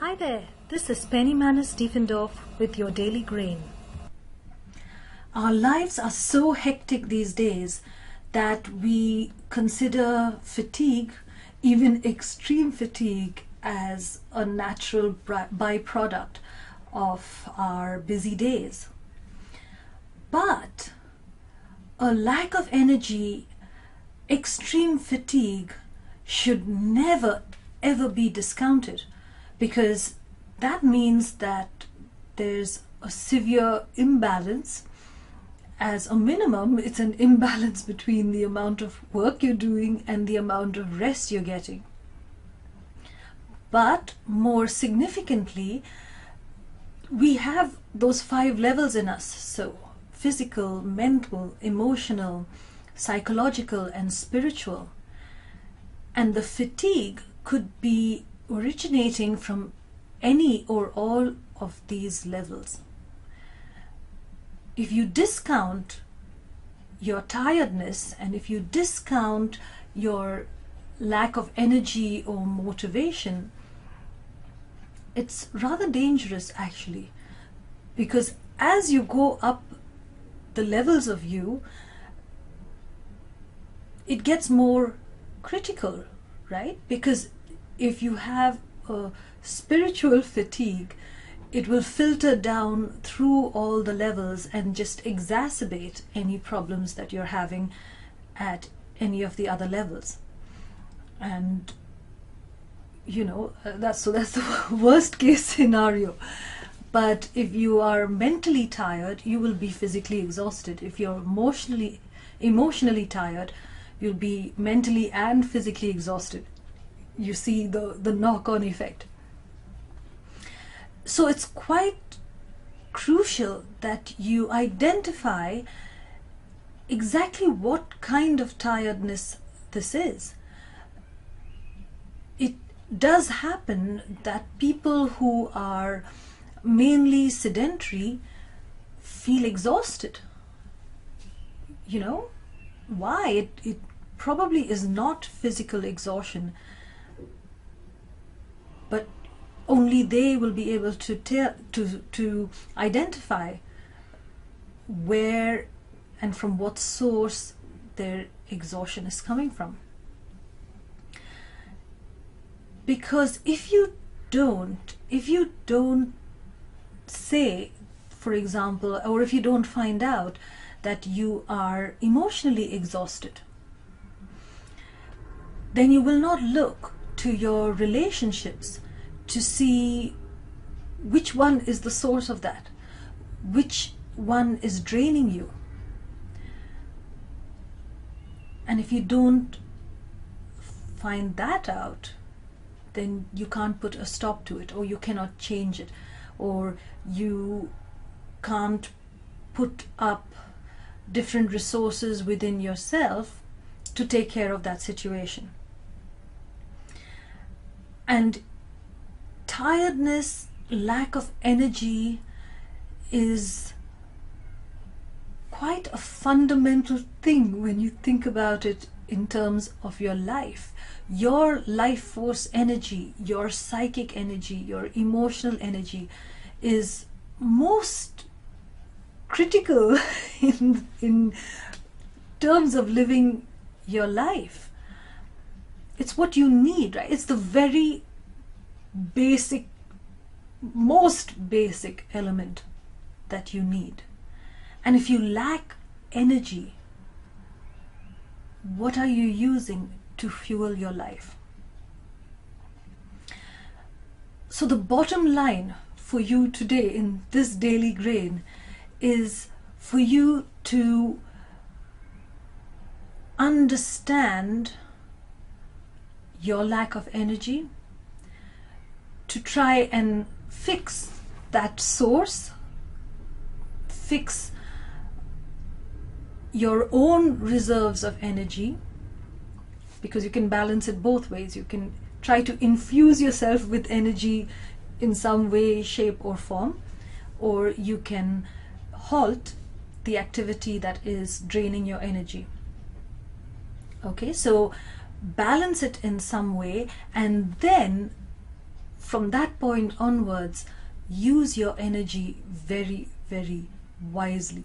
Hi there, this is Penny Manus Diefendorf with your Daily Grain. Our lives are so hectic these days that we consider fatigue, even extreme fatigue, as a natural byproduct of our busy days. But a lack of energy, extreme fatigue, should never ever be discounted, because that means that there's a severe imbalance. As a minimum, it's an imbalance between the amount of work you're doing and the amount of rest you're getting. But more significantly, we have those 5 levels in us. So physical, mental, emotional, psychological, and spiritual. And the fatigue could be originating from any or all of these levels. If you discount your tiredness and if you discount your lack of energy or motivation, it's rather dangerous actually, because as you go up the levels of you, it gets more critical, right? Because if you have a spiritual fatigue, it will filter down through all the levels and just exacerbate any problems that you're having at any of the other levels. And that's the worst case scenario. But if you are mentally tired, you will be physically exhausted. If you're emotionally tired, you'll be mentally and physically exhausted. You see the knock-on effect. So it's quite crucial that you identify exactly what kind of tiredness this is. It does happen that people who are mainly sedentary feel exhausted. Why? It probably is not physical exhaustion, but only they will be able to identify where and from what source their exhaustion is coming from. Because if you don't say, for example, or if you don't find out that you are emotionally exhausted, then you will not look to your relationships to see which one is the source of that, which one is draining you. And if you don't find that out, then you can't put a stop to it, or you cannot change it, or you can't put up different resources within yourself to take care of that situation. And tiredness, lack of energy is quite a fundamental thing when you think about it in terms of your life. Your life force energy, your psychic energy, your emotional energy is most critical in terms of living your life. It's what you need, right? It's the very basic, most basic element that you need. And if you lack energy, what are you using to fuel your life? So the bottom line for you today in this daily grain is for you to understand your lack of energy, to try and fix that source, fix your own reserves of energy, because you can balance it both ways. You can try to infuse yourself with energy in some way, shape, or form, or you can halt the activity that is draining your energy. Okay, so balance it in some way, and then from that point onwards, use your energy very, very wisely.